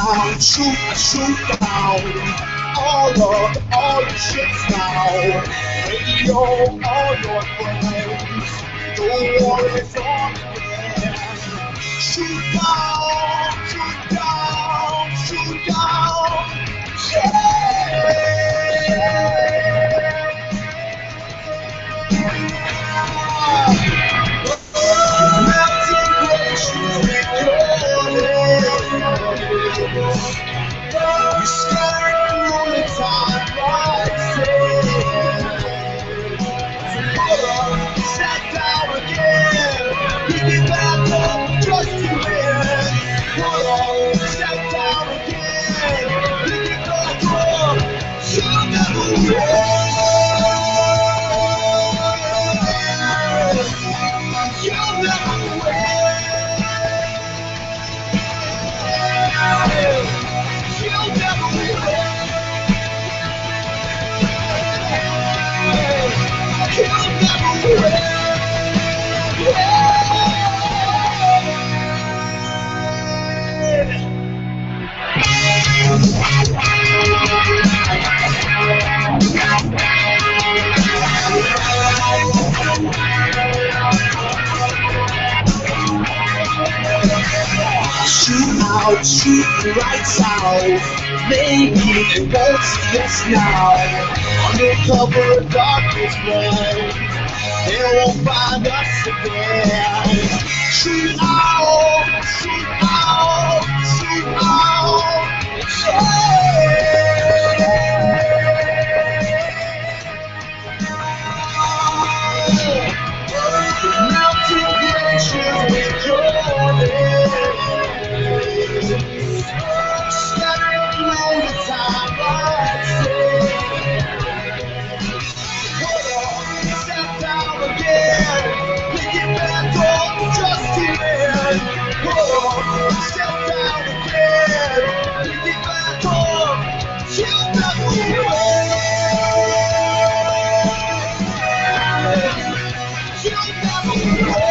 down, shoot down. All the shits now. Radio, all your friends. The war is on again. Shoot down, shoot down, shoot down. Melting glaciers recording. We start through the time tomorrow, sat down again. We get back up just to win. Tomorrow, sat down again. We get back up. You'll never win. You'll never win. You'll never win. You'll never win. Shoot out, shoot the lights out. Maybe they won't see us now. Under cover of darkness, man, they won't find us again. Shoot out, shoot out, shoot out. Mountain glaciers with your name. Scattering through the time I say. Step down again. We get back up just to win. Step down again. We get back up. You'll never win. You'll never win.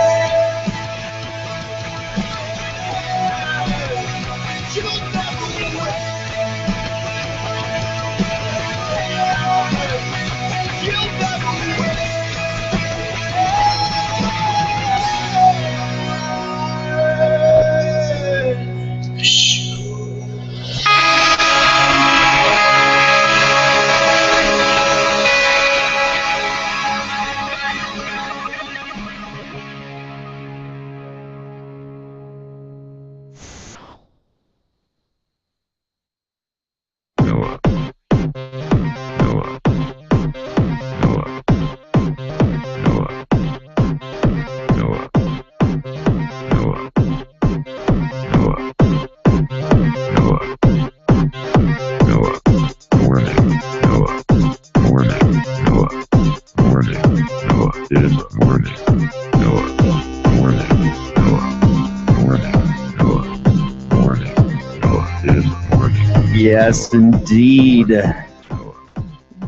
Yes, indeed.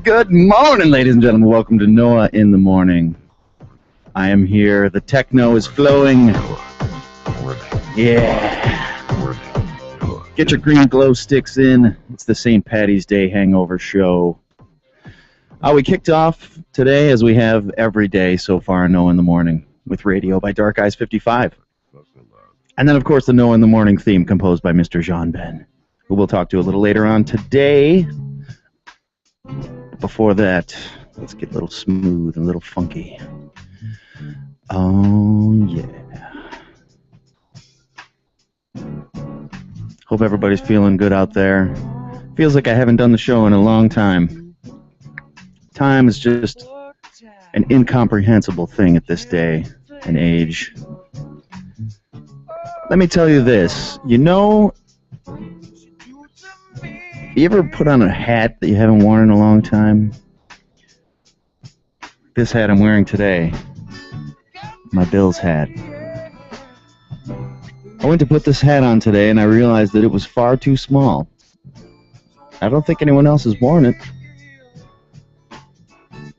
Good morning, ladies and gentlemen. Welcome to Noah in the Morning. I am here. The techno is flowing. Yeah. Get your green glow sticks in. It's the St. Patty's Day Hangover Show. We kicked off today, as we have every day so far, Noah in the Morning, with Radio by Dark Eyes 55. And then, of course, the Noah in the Morning theme composed by Mr. Jean Ben, who we'll talk to a little later on today. Before that, let's get a little smooth and a little funky. Oh, yeah. Hope everybody's feeling good out there. Feels like I haven't done the show in a long time. Time is just an incomprehensible thing at this day and age. Let me tell you this. You know, you ever put on a hat that you haven't worn in a long time? This hat I'm wearing today, my Bills hat. I went to put this hat on today and I realized that it was far too small. I don't think anyone else has worn it.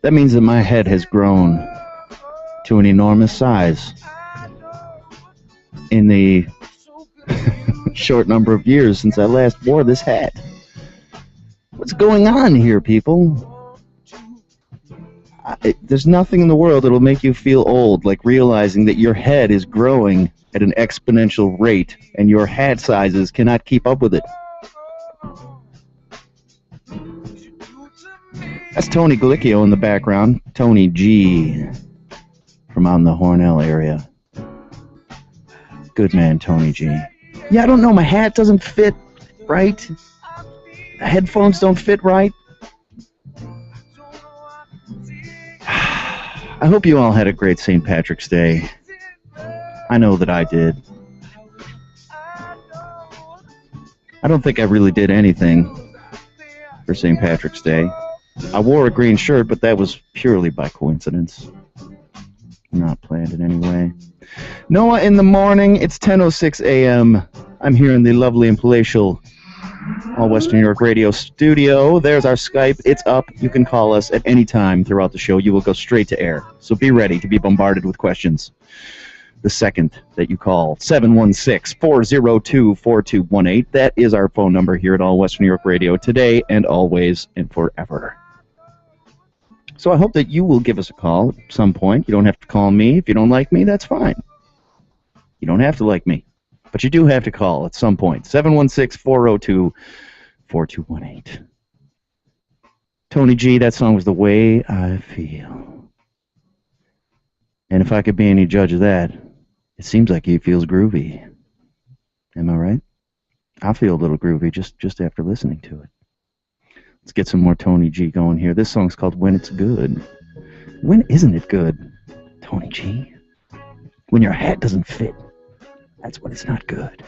That means that my head has grown to an enormous size in the short number of years since I last wore this hat. What's going on here, people? There's nothing in the world that'll make you feel old like realizing that your head is growing at an exponential rate and your hat sizes cannot keep up with it. That's Tony Galicchio in the background. Tony G from out in the Hornell area. Good man, Tony G. Yeah, I don't know. My hat doesn't fit right. The headphones don't fit right. I hope you all had a great St. Patrick's Day. I know that I did. I don't think I really did anything for St. Patrick's Day. I wore a green shirt, but that was purely by coincidence. Not planned in any way. Noah in the morning. It's 10:06 a.m. I'm here in the lovely and palatial All Western New York Radio studio. There's our Skype. It's up. You can call us at any time throughout the show. You will go straight to air. So be ready to be bombarded with questions the second that you call. 716-402-4218. That is our phone number here at All Western New York Radio today and always and forever. So I hope that you will give us a call at some point. You don't have to call me. If you don't like me, that's fine. You don't have to like me. But you do have to call at some point. 716-402-4218. Tony G, that song was The Way I Feel. And if I could be any judge of that, it seems like he feels groovy. Am I right? I feel a little groovy just after listening to it. Let's get some more Tony G going here. This song's called When It's Good. When isn't it good, Tony G? When your hat doesn't fit. That's when it's not good.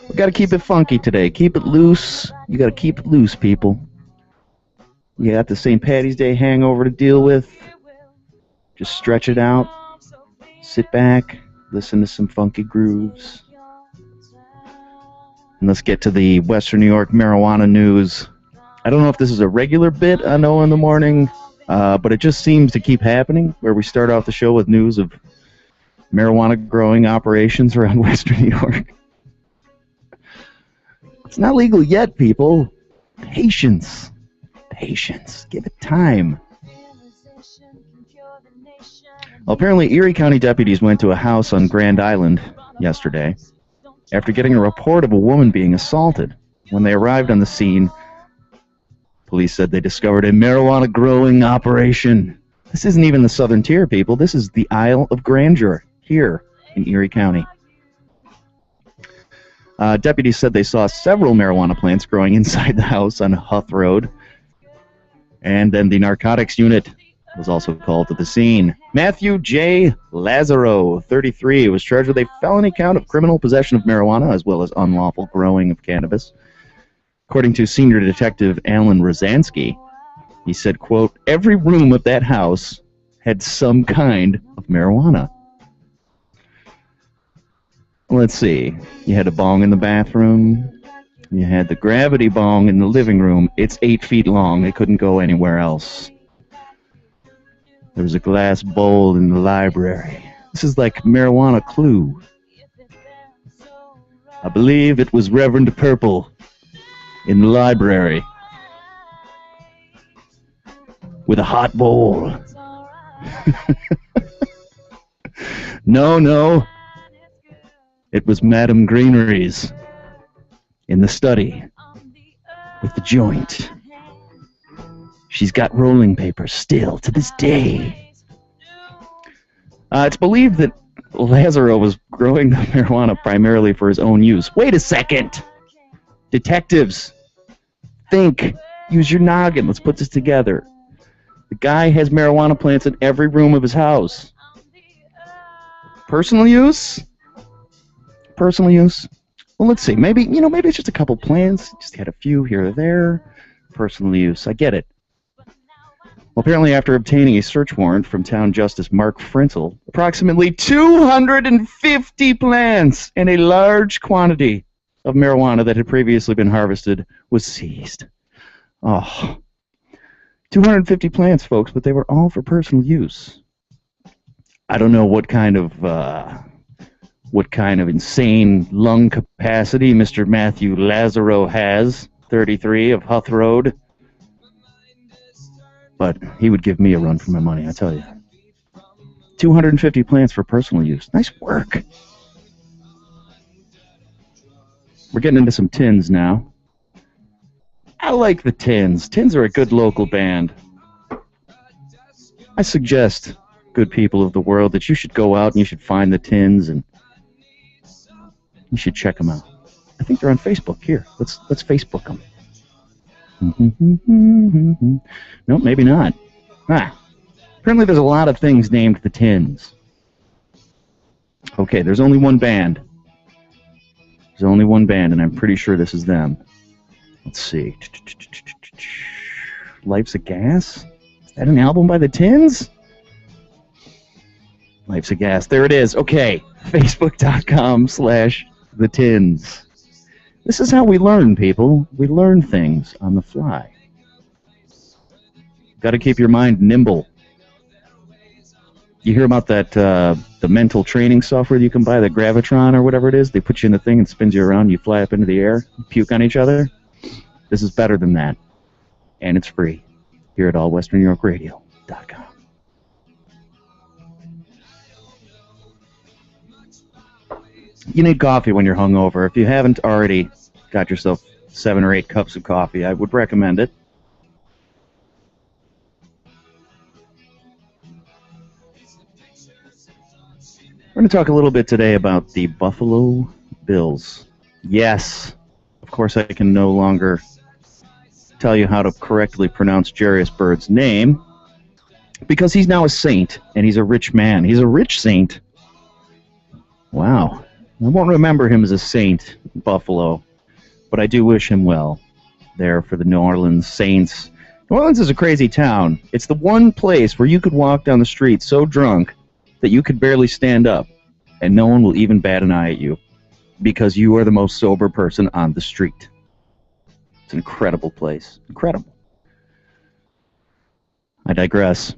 We got to keep it funky today. Keep it loose. You got to keep it loose, people. You got the St. Patty's Day hangover to deal with. Just stretch it out. Sit back. Listen to some funky grooves. And let's get to the Western New York marijuana news. I don't know if this is a regular bit I know in the morning, but it just seems to keep happening, where we start off the show with news of marijuana growing operations around Western New York. It's not legal yet, people. Patience. Patience. Give it time. Well, apparently Erie County deputies went to a house on Grand Island yesterday after getting a report of a woman being assaulted. When they arrived on the scene, police said they discovered a marijuana growing operation. This isn't even the Southern Tier, people. This is the Isle of Grandeur here in Erie County. Deputies said they saw several marijuana plants growing inside the house on Huth Road. And then the narcotics unit was also called to the scene. Matthew J. Lazaro, 33, was charged with a felony count of criminal possession of marijuana as well as unlawful growing of cannabis. According to Senior Detective Alan Rozansky, he said, quote, every room of that house had some kind of marijuana. Let's see. You had a bong in the bathroom. You had the gravity bong in the living room. It's 8 feet long. It couldn't go anywhere else. There was a glass bowl in the library. This is like marijuana clue. I believe it was Reverend Purple in the library with a hot bowl. No. It was Madame Greenery's in the study with the joint. She's got rolling paper still to this day. It's believed that Lazaro was growing the marijuana primarily for his own use. Wait a second! Detectives, think. Use your noggin. Let's put this together. The guy has marijuana plants in every room of his house. Personal use? Personal use? Well, let's see. Maybe it's just a couple plants. Just had a few here or there. Personal use. I get it. Well, apparently after obtaining a search warrant from Town Justice Mark Frenzel, approximately 250 plants and a large quantity of marijuana that had previously been harvested was seized. Oh, 250 plants, folks, but they were all for personal use. I don't know what kind of what kind of insane lung capacity Mr. Matthew Lazaro has, 33 of Huth Road. But he would give me a run for my money, I tell you. 250 plants for personal use. Nice work. We're getting into some Tins now. I like the Tins. Tins are a good local band. I suggest, good people of the world, that you should go out and you should find the Tins and you should check them out. I think they're on Facebook. Here, let's Facebook them. No, maybe not. Apparently there's a lot of things named the Tins. Okay, there's only one band. There's only one band, and I'm pretty sure this is them. Let's see. Life's a Gas? Is that an album by the Tins? Life's a Gas. There it is. Okay. Facebook.com/the Tins. This is how we learn, people. We learn things on the fly. Got to keep your mind nimble. You hear about that, the mental training software you can buy, the Gravitron or whatever it is? They put you in the thing and spins you around, you fly up into the air, puke on each other? This is better than that. And it's free. Here at allwesternnewyorkradio.com. You need coffee when you're hungover. If you haven't already got yourself 7 or 8 cups of coffee, I would recommend it. We're going to talk a little bit today about the Buffalo Bills. Yes, of course I can no longer tell you how to correctly pronounce Jarius Bird's name because he's now a saint, and he's a rich man. He's a rich saint. Wow. I won't remember him as a saint in Buffalo, but I do wish him well there for the New Orleans Saints. New Orleans is a crazy town. It's the one place where you could walk down the street so drunk that you could barely stand up, and no one will even bat an eye at you because you are the most sober person on the street. It's an incredible place. Incredible. I digress.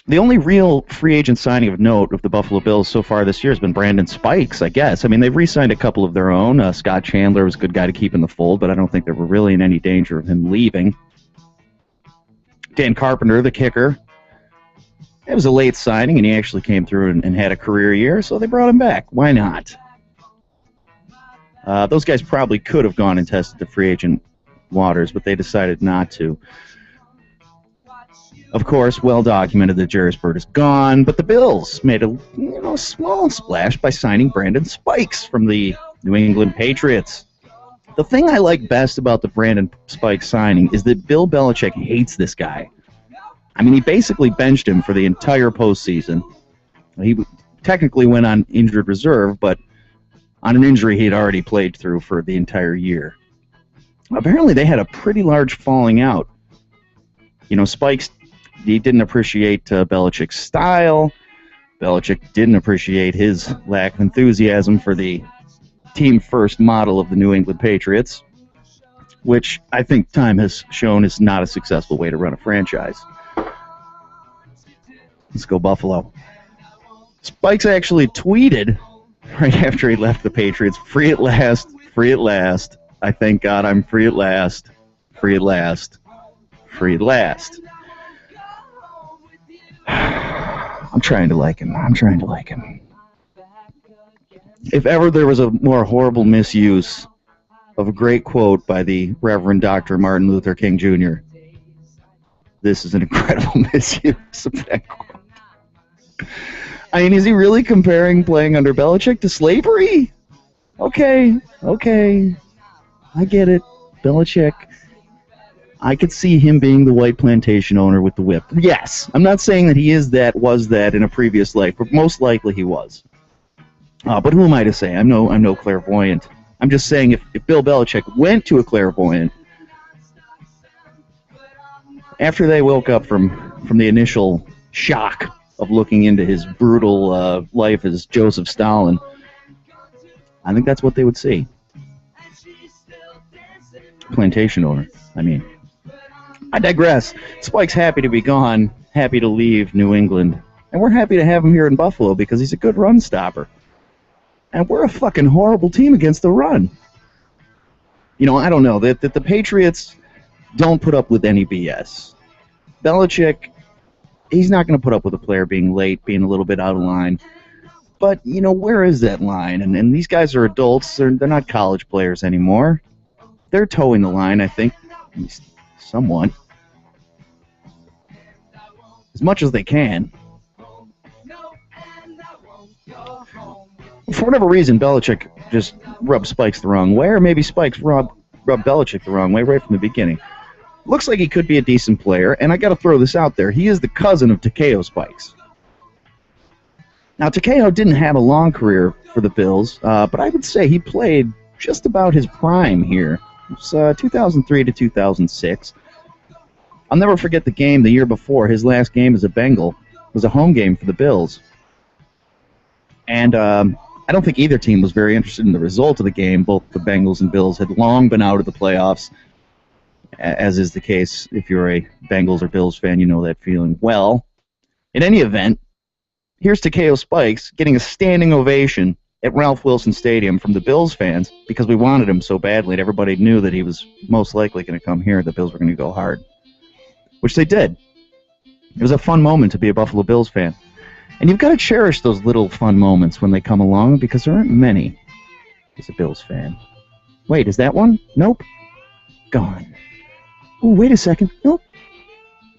The only real free agent signing of note of the Buffalo Bills so far this year has been Brandon Spikes, I guess. I mean, they've re-signed a couple of their own. Scott Chandler was a good guy to keep in the fold, but I don't think they were really in any danger of him leaving. Dan Carpenter, the kicker. It was a late signing, and he actually came through and had a career year, so they brought him back. Why not? Those guys probably could have gone and tested the free agent waters, but they decided not to. Of course, well documented that Jarius Bird is gone, but the Bills made a small splash by signing Brandon Spikes from the New England Patriots. The thing I like best about the Brandon Spikes signing is that Bill Belichick hates this guy. I mean, he basically benched him for the entire postseason. He technically went on injured reserve, but on an injury he had already played through for the entire year. Apparently they had a pretty large falling out. You know, Spikes, he didn't appreciate Belichick's style. Belichick didn't appreciate his lack of enthusiasm for the team-first model of the New England Patriots, which I think time has shown is not a successful way to run a franchise. Let's go Buffalo. Spikes actually tweeted right after he left the Patriots, "Free at last, free at last. I thank God I'm free at last, free at last, free at last." I'm trying to like him. I'm trying to like him. If ever there was a more horrible misuse of a great quote by the Reverend Dr. Martin Luther King Jr., this is an incredible misuse of that quote. I mean, is he really comparing playing under Belichick to slavery? Okay. I get it. Belichick. I could see him being the white plantation owner with the whip. Yes. I'm not saying that he is that, was that in a previous life, but most likely he was. But who am I to say? I'm no clairvoyant. I'm just saying if Bill Belichick went to a clairvoyant after they woke up from the initial shock of looking into his brutal life as Joseph Stalin, I think that's what they would see. Plantation owner, I mean. I digress. Spike's happy to be gone, happy to leave New England, and we're happy to have him here in Buffalo because he's a good run stopper. And we're a fucking horrible team against the run. You know, I don't know. The Patriots don't put up with any BS. Belichick, he's not going to put up with a player being late, being a little bit out of line. But, you know, where is that line? And these guys are adults. They're not college players anymore. They're towing the line, I think, at least somewhat. As much as they can. For whatever reason, Belichick just rubbed Spikes the wrong way, or maybe Spikes rubbed Belichick the wrong way right from the beginning. Looks like he could be a decent player, and I got to throw this out there. He is the cousin of Takeo Spikes. Now, Takeo didn't have a long career for the Bills, but I would say he played just about his prime here. It was 2003 to 2006. I'll never forget the game the year before. His last game as a Bengal was a home game for the Bills. And I don't think either team was very interested in the result of the game. Both the Bengals and Bills had long been out of the playoffs, as is the case if you're a Bengals or Bills fan, you know that feeling well. In any event, here's Takeo Spikes getting a standing ovation at Ralph Wilson Stadium from the Bills fans because we wanted him so badly, and everybody knew that he was most likely going to come here. The Bills were going to go hard, which they did. It was a fun moment to be a Buffalo Bills fan. And you've got to cherish those little fun moments when they come along because there aren't many as a Bills fan. Wait, is that one? Nope. Gone. Oh, wait a second. Nope.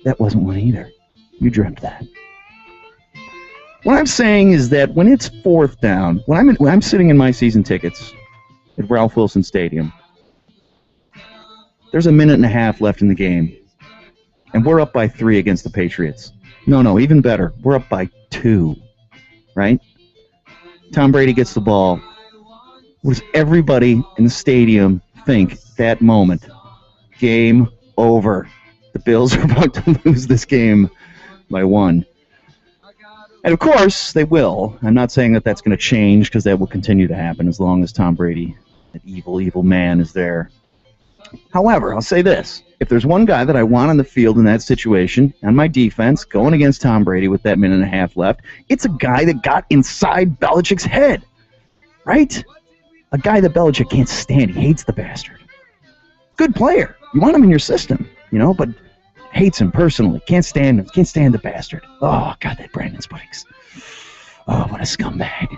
That wasn't one either. You dreamt that. What I'm saying is that when it's fourth down, when I'm sitting in my season tickets at Ralph Wilson Stadium, there's a minute and a half left in the game, and we're up by 3 against the Patriots. No, even better. We're up by 2, right? Tom Brady gets the ball. What does everybody in the stadium think that moment? Game over. The Bills are about to lose this game by 1. And of course, they will. I'm not saying that that's going to change because that will continue to happen as long as Tom Brady, that evil, evil man, is there. However, I'll say this. If there's one guy that I want on the field in that situation, on my defense, going against Tom Brady with that minute and a half left, it's a guy that got inside Belichick's head, right? A guy that Belichick can't stand. He hates the bastard. Good player. You want him in your system, you know, but hates him personally. Can't stand him. Can't stand the bastard. Oh, God, that Brandon Spikes. Oh, what a scumbag.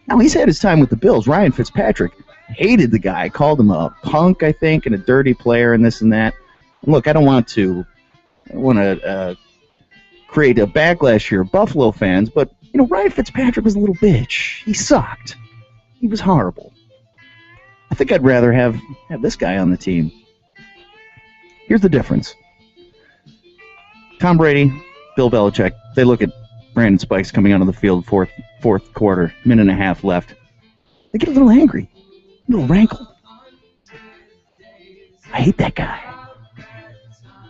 Now, he's had his time with the Bills. Ryan Fitzpatrick hated the guy, called him a punk, I think, and a dirty player and this and that. And look, I don't want to create a backlash here of Buffalo fans, but, you know, Ryan Fitzpatrick was a little bitch. He sucked. He was horrible. I think I'd rather have this guy on the team. Here's the difference. Tom Brady, Bill Belichick, they look at Brandon Spikes coming out of the field fourth quarter, minute and a half left. They get a little angry, a little rankled. I hate that guy.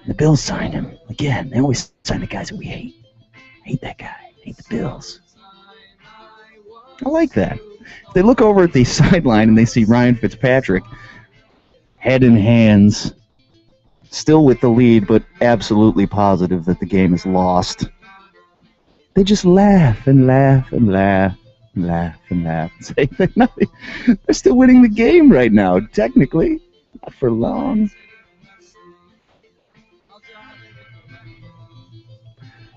The Bills signed him. Again, they always sign the guys that we hate. I hate that guy. I hate the Bills. I like that. If they look over at the sideline and they see Ryan Fitzpatrick, head in hands, still with the lead, but absolutely positive that the game is lost, they just laugh and laugh and laugh and laugh and laugh and say they're still winning the game right now, technically. Not for long.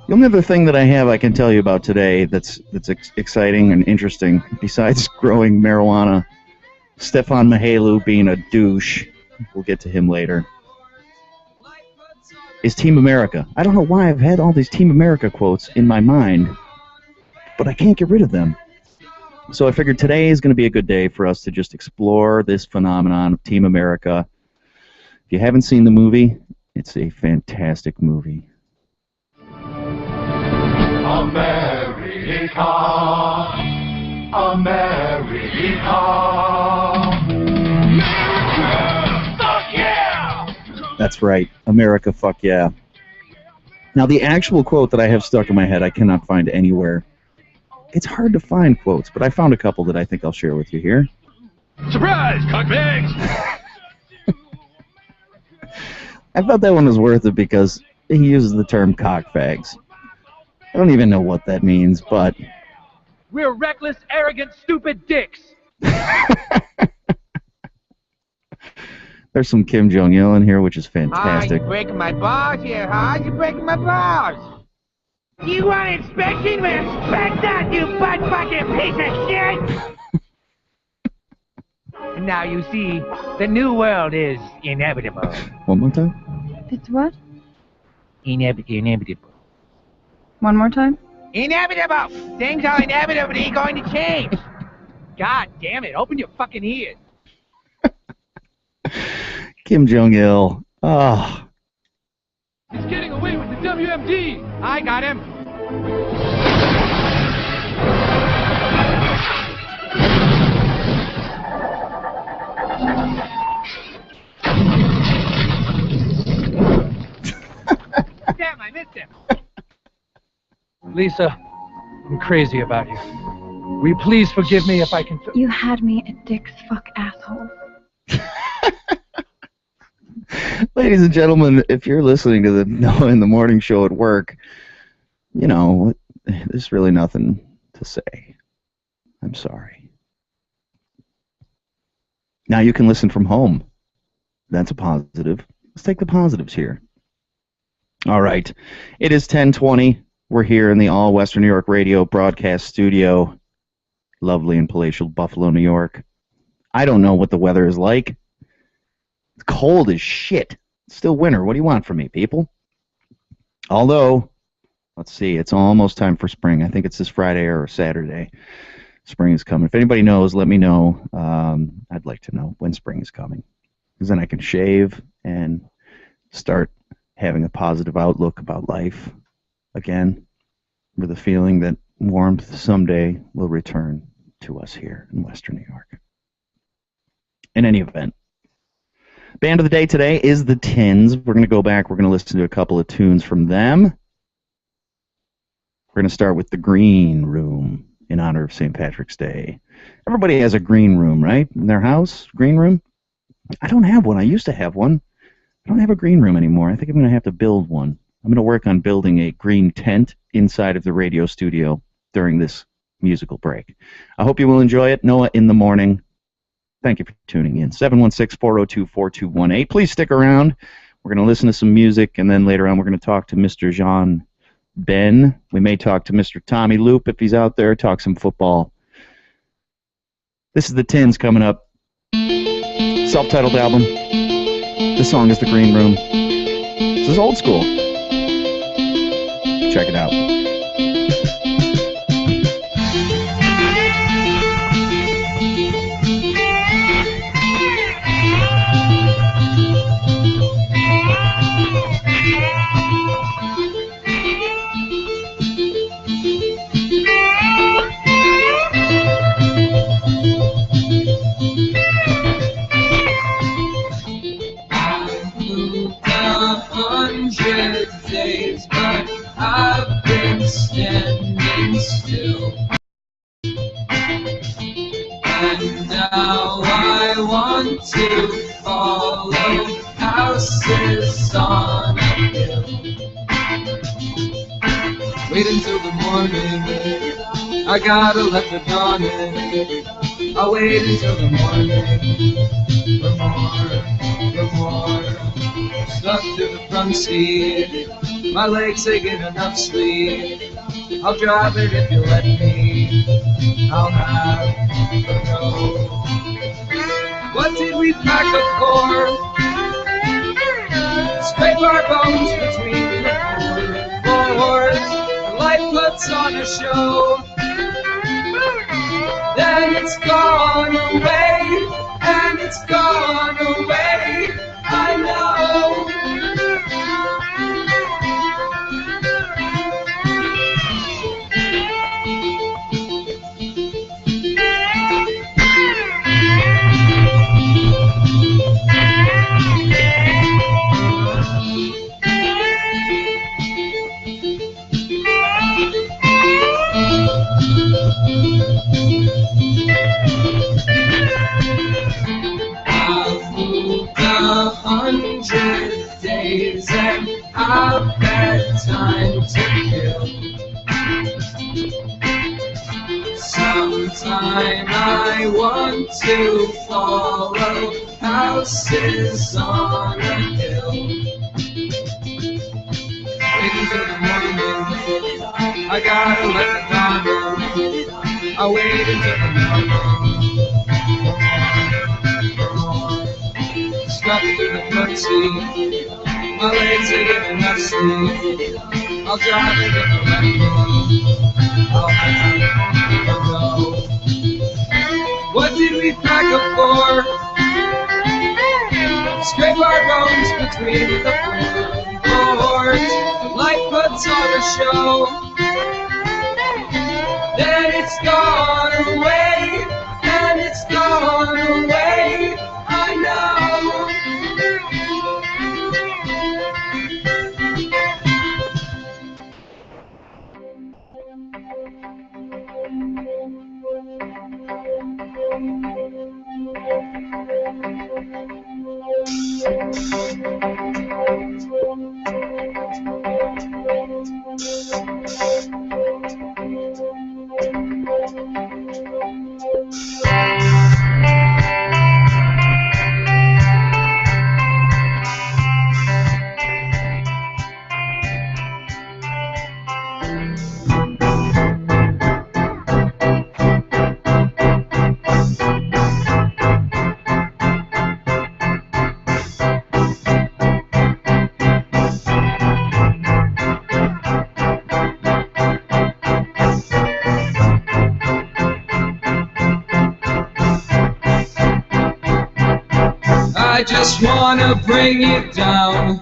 The only other thing that I can tell you about today that's exciting and interesting, besides growing marijuana, Stefan Mihailou being a douche, we'll get to him later, is Team America. I don't know why I've had all these Team America quotes in my mind, but I can't get rid of them. So I figured today is going to be a good day for us to just explore this phenomenon of Team America. If you haven't seen the movie, it's a fantastic movie. America, America, America, fuck yeah! That's right, America, fuck yeah. Now, the actual quote that I have stuck in my head, I cannot find anywhere. It's hard to find quotes, but I found a couple that I think I'll share with you here. Surprise, cockbags! I thought that one was worth it because he uses the term cockfags. I don't even know what that means, but We're reckless, arrogant, stupid dicks. There's some Kim Jong-il in here, which is fantastic. You breaking my balls here, huh? You breaking my balls. You want inspection? Respect that, you butt-fucking piece of shit! And now you see, the new world is inevitable. One more time? It's what? Inevitable. One more time? Inevitable! Things are inevitably going to change. God damn it, open your fucking ears. Kim Jong-il. Oh. He's getting away with the WMD. I got him. Damn, I missed him. Lisa, I'm crazy about you. Will you please forgive me if I can... You had me at Dick's fuck asshole. Ladies and gentlemen, if you're listening to the Noah in the Morning Show at work, you know, there's really nothing to say. I'm sorry. Now you can listen from home. That's a positive. Let's take the positives here. All right. It is 10:20. We're here in the All Western New York Radio broadcast studio. Lovely and palatial Buffalo, New York. I don't know what the weather is like. It's cold as shit. It's still winter. What do you want from me, people? Although, let's see, it's almost time for spring. I think it's this Friday or Saturday. Spring is coming. If anybody knows, let me know. I'd like to know when spring is coming. Because then I can shave and start having a positive outlook about life again, with a feeling that warmth someday will return to us here in Western New York. In any event, band of the day today is the Tins. We're going to go back. We're going to listen to a couple of tunes from them. We're going to start with the Green Room in honor of St. Patrick's Day. Everybody has a green room, right? In their house, green room? I don't have one. I used to have one. I don't have a green room anymore. I think I'm going to have to build one. I'm going to work on building a green tent inside of the radio studio during this musical break. I hope you will enjoy it. Noah in the Morning. Thank you for tuning in. 716-402-4218. Please stick around. We're going to listen to some music, and then later on we're going to talk to Mr. Jean Ben. We may talk to Mr. Tommy Loop if he's out there, talk some football. This is the Tins coming up. Self-titled album. The song is The Green Room. This is old school. Check it out. Days, but I've been standing still, and now I want to follow houses on a hill. Wait until the morning, I gotta let the dawn in. I'll wait until the morning for more. Stuck to the front seat, my legs ain't getting enough sleep. I'll drive it if you let me. I'll have a go. What did we pack up for? Scrape our bones between the floors. Life puts on a show, then it's gone away, and it's gone away. I know. I've moved 100 days and I've had time to kill. time I want to follow houses on a hill. Into the morning, I gotta let the dawn in. I'll wait until the morning. Stuck through the front seat, my legs are getting enough sleep. I'll drive it if you let me. I'll have a go. What did we pack up for? Scrape our bones between the floorboards. The light puts on a show. Then it's gone away. And it's gone away. I know. I just wanna bring you down.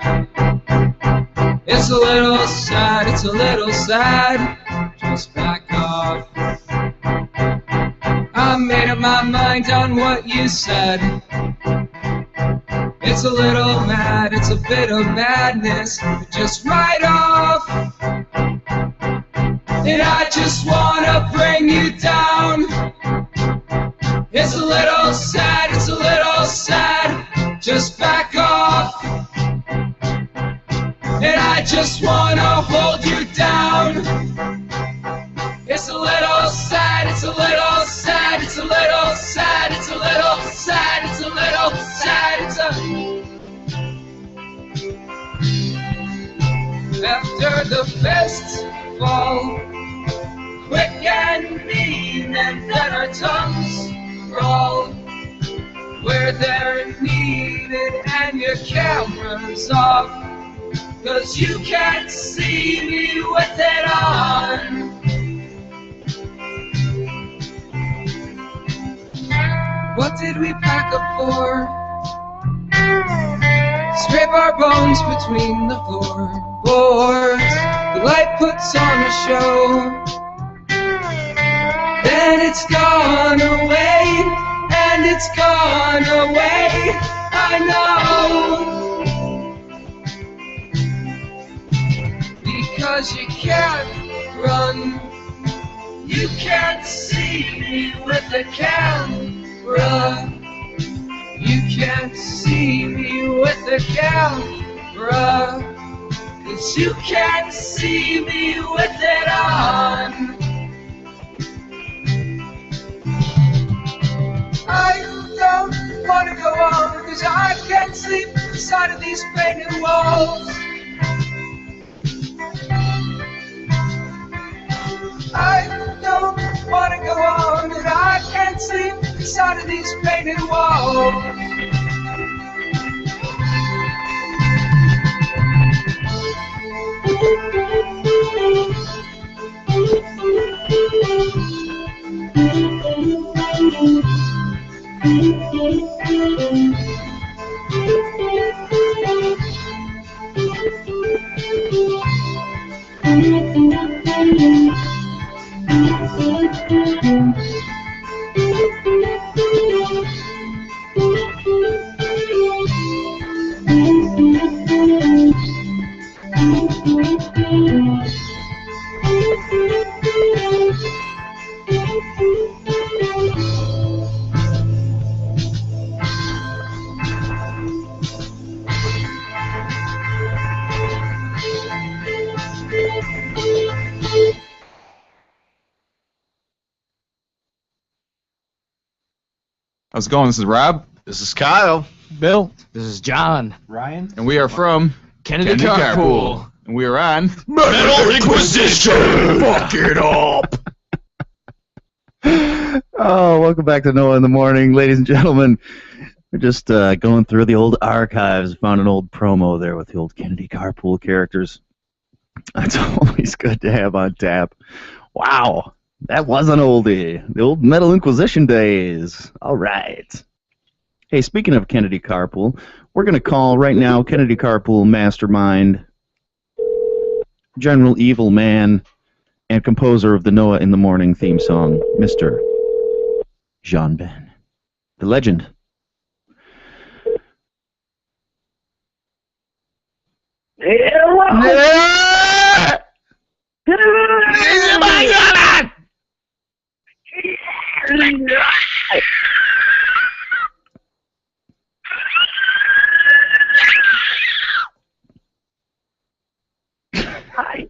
It's a little sad, it's a little sad. Just back off. I made up my mind on what you said. It's a little mad, it's a bit of madness. But just right off. And I just wanna bring you down. It's a little sad, it's a little sad. Just back off. And I just wanna hold you down. It's a little sad, it's a little sad, it's a little sad, it's a little sad, it's a little sad, it's a... After the festival, quick and mean, and then our tongues roll where they're needed and your camera's off, 'cause you can't see me with it on. What did we pack up for? Scrape our bones between the floorboards. The light puts on a show. Then it's gone away. And it's gone away, I know. Because you can't run, you can't see me with the camera. You can't see me with the camera. 'Cause you can't see me with it on. I don't wanna go on, 'cause I can't sleep inside of these painted walls. I don't wanna go on, and I can't sleep inside of these painted walls. How's it going? This is Rob. This is Kyle. Bill. This is John. Ryan. And we are from Kennedy Carpool. And we are on Metal Inquisition! Fuck it up! Oh, welcome back to Noah in the Morning, ladies and gentlemen. We're just going through the old archives. Found an old promo there with the old Kennedy Carpool characters. That's always good to have on tap. Wow, that was an oldie. The old Metal Inquisition days. All right. Hey, speaking of Kennedy Carpool, we're going to call right now Kennedy Carpool Mastermind, General Evil Man, and composer of the Noah in the Morning theme song, Mr. Jean Ben, the legend. Hi.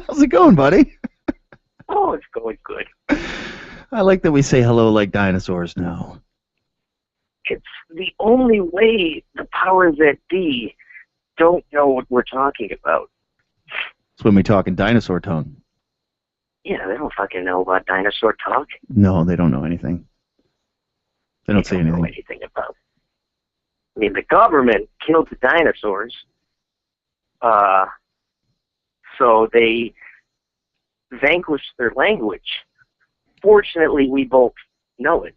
How's it going, buddy? Oh, it's going good. I like that we say hello like dinosaurs now. It's the only way the powers that be don't know what we're talking about. It's when we talk in dinosaur tongue. Yeah, they don't fucking know about dinosaur talk. No, they don't know anything. They don't say Know anything. anything about. I mean, the government killed the dinosaurs, so they vanquished their language. Fortunately, we both know it.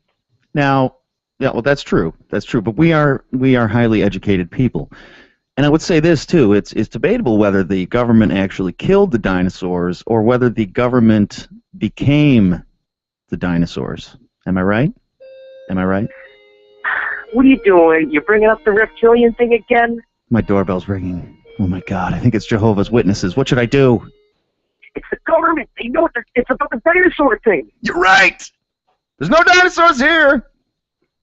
Now, yeah, well, that's true. That's true. But we are highly educated people, and I would say this too. It's debatable whether the government actually killed the dinosaurs or whether the government became the dinosaurs. Am I right? Am I right? What are you doing? You're bringing up the reptilian thing again? My doorbell's ringing. Oh my God! I think it's Jehovah's Witnesses. What should I do? It's the government. They know it's about the dinosaur thing. You're right. There's no dinosaurs here.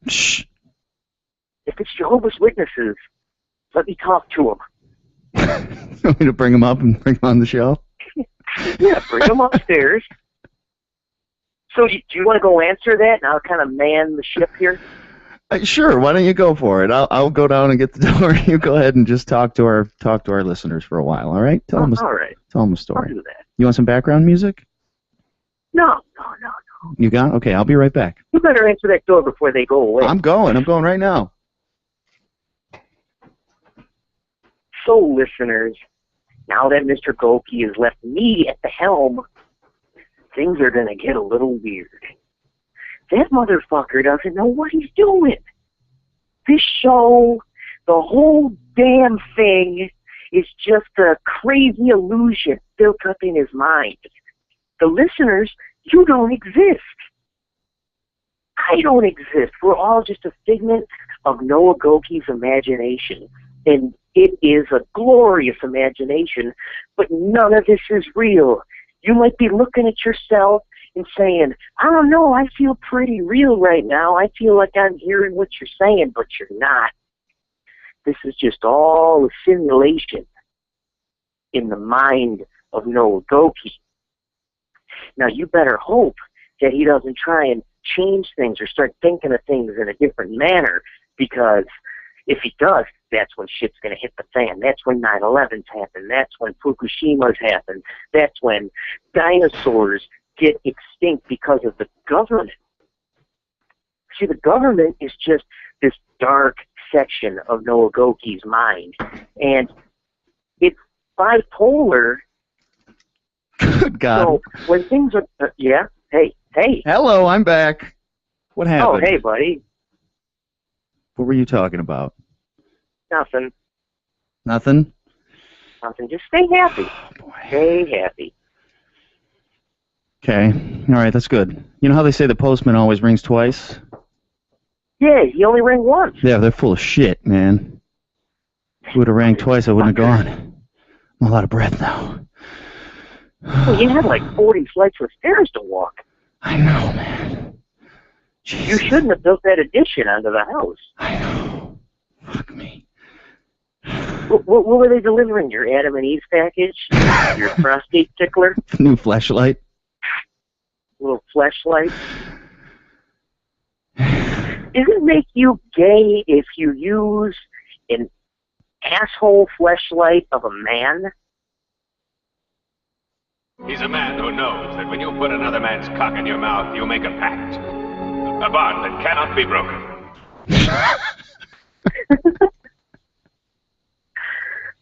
Shh. If it's Jehovah's Witnesses, let me talk to them. You want me to bring them up and bring them on the show? Yeah, bring them upstairs. So do you want to go answer that, and I'll kind of man the ship here? Sure. Why don't you go for it? I'll go down and get the door. You go ahead and just talk to our listeners for a while. All right? Tell them all right. Tell them a story. I'll do that. You want some background music? No. You got? Okay. I'll be right back. You better answer that door before they go away. I'm going right now. So, listeners, now that Mr. Goki has left me at the helm, things are going to get a little weird. That motherfucker doesn't know what he's doing. This show, the whole damn thing, is just a crazy illusion built up in his mind. The listeners, you don't exist. I don't exist. We're all just a figment of Noah Goki's imagination. And it is a glorious imagination, but none of this is real. You might be looking at yourself and saying, I don't know, I feel pretty real right now. I feel like I'm hearing what you're saying, but you're not. This is just all a simulation in the mind of Noah Goki. Now, you better hope that he doesn't try and change things or start thinking of things in a different manner, because if he does, that's when shit's going to hit the fan. That's when 9/11's happen. That's when Fukushima's happen. That's when dinosaurs get extinct because of the government. See, the government is just this dark section of Noah Goki's mind. And it's bipolar. Good God. So when things are... yeah? Hey. Hello, I'm back. What happened? Oh, hey, buddy. What were you talking about? Nothing. Nothing? Nothing. Just stay happy. Oh, boy. Stay happy. Okay. All right, that's good. You know how they say the postman always rings twice? Yeah, he only rang once. Yeah, they're full of shit, man. If you would have rang twice, I wouldn't have gone. I'm out of breath now. Well, you had like 40 flights of stairs to walk. I know, man. Jesus. You shouldn't have built that addition onto the house. I know. Fuck me. What were they delivering? Your Adam and Eve package? Your prostate tickler? New flashlight. Little flashlight? it make you gay if you use an asshole fleshlight of a man? He's a man who knows that when you put another man's cock in your mouth, you make a pact. A bond that cannot be broken.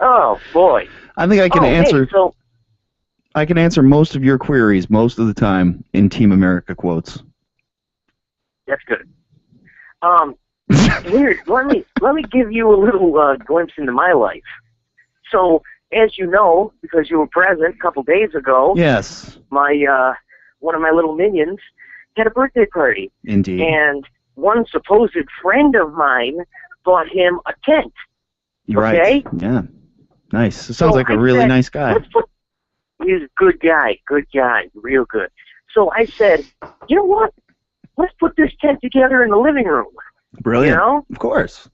Oh, boy. I think I can answer. Hey, so, I can answer most of your queries most of the time in Team America quotes. that's good. Weird. Let me give you a little glimpse into my life. So, as you know, because you were present a couple days ago, Yes, my one of my little minions had a birthday party, indeed. and one supposed friend of mine bought him a tent. Right. Okay? Yeah. Nice. It sounds So like a I really said, nice guy. He's a good guy, real good. So I said, you know what? Let's put this tent together in the living room. Brilliant. You know? Of course.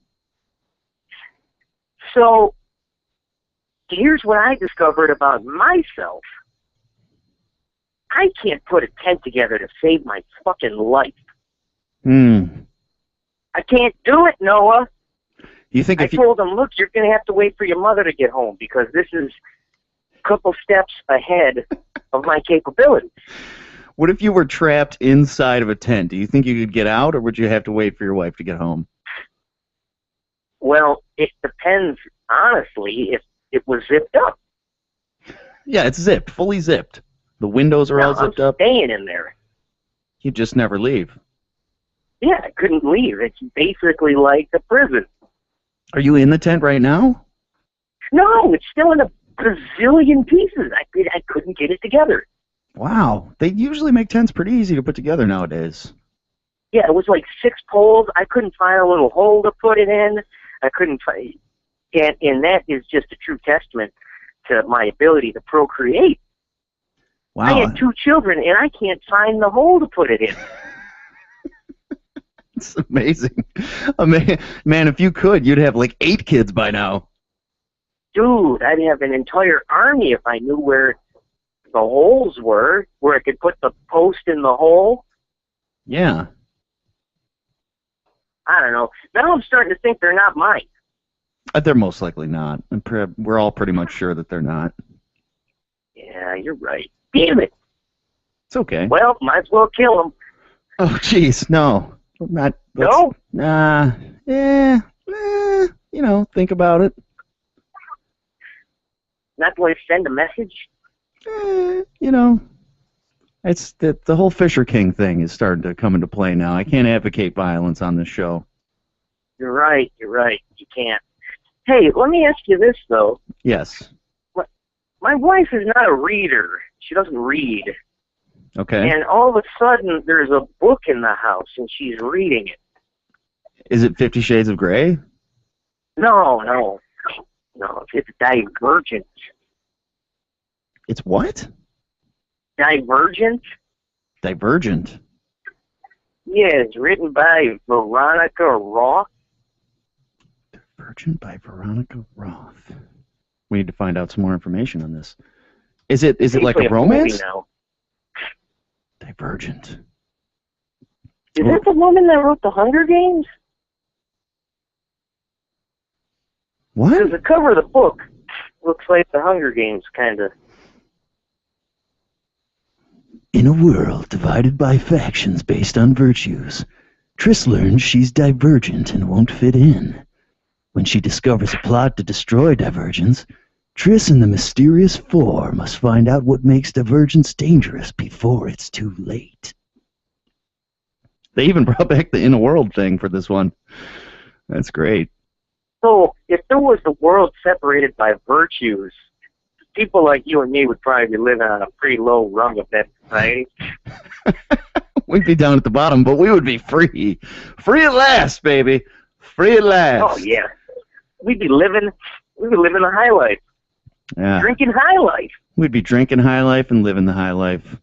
So here's what I discovered about myself. I can't put a tent together to save my fucking life. I can't do it, Noah. You think I if you... told him, look, you're going to have to wait for your mother to get home because this is a couple steps ahead of my capabilities. What if you were trapped inside of a tent? Do you think you could get out, or would you have to wait for your wife to get home? Well, it depends, honestly, if it was zipped up. Yeah, it's zipped, fully zipped. The windows are all zipped up. Staying in there. You just never leave. Yeah, I couldn't leave. It's basically like a prison. Are you in the tent right now? No, it's still in a bazillion pieces. I couldn't get it together. Wow. They usually make tents pretty easy to put together nowadays. Yeah, it was like 6 poles. I couldn't find a little hole to put it in. I couldn't find... And that is just a true testament to my ability to procreate. Wow. I had 2 children, and I can't find the hole to put it in. It's amazing. Man, if you could, you'd have like 8 kids by now. Dude, I'd have an entire army if I knew where the holes were, where I could put the post in the hole. Yeah. I don't know. Now I'm starting to think they're not mine. They're most likely not. We're all pretty much sure that they're not. Yeah, you're right. Damn it. It's okay. Well, might as well kill them. Oh, jeez, no. Not. No? Nah. Think about it. Not going to send a message? It's the whole Fisher King thing is starting to come into play now. I can't advocate violence on this show. You're right. You can't. Hey, let me ask you this, though. Yes. My wife is not a reader. She doesn't read. Okay. And all of a sudden, there's a book in the house, and she's reading it. Is it 50 Shades of Grey? No, it's Divergent. It's what? Divergent? Divergent. Yeah, it's written by Veronica Roth. Divergent by Veronica Roth. We need to find out some more information on this. Is it like a romance? Now. Divergent. Is that the woman that wrote the Hunger Games? What? Because the cover of the book looks like the Hunger Games, kind of. In a world divided by factions based on virtues, Triss learns she's divergent and won't fit in. When she discovers a plot to destroy Divergence, Triss and the mysterious Four must find out what makes Divergence dangerous before it's too late. They even brought back the In a World thing for this one. That's great. So, if there was the world separated by virtues, people like you and me would probably be living on a pretty low rung of that society. We'd be down at the bottom, but we would be free. Free at last, baby. Free at last. Oh, yeah. We'd be living the high life. Yeah. Drinking high life. We'd be drinking high life and living the high life.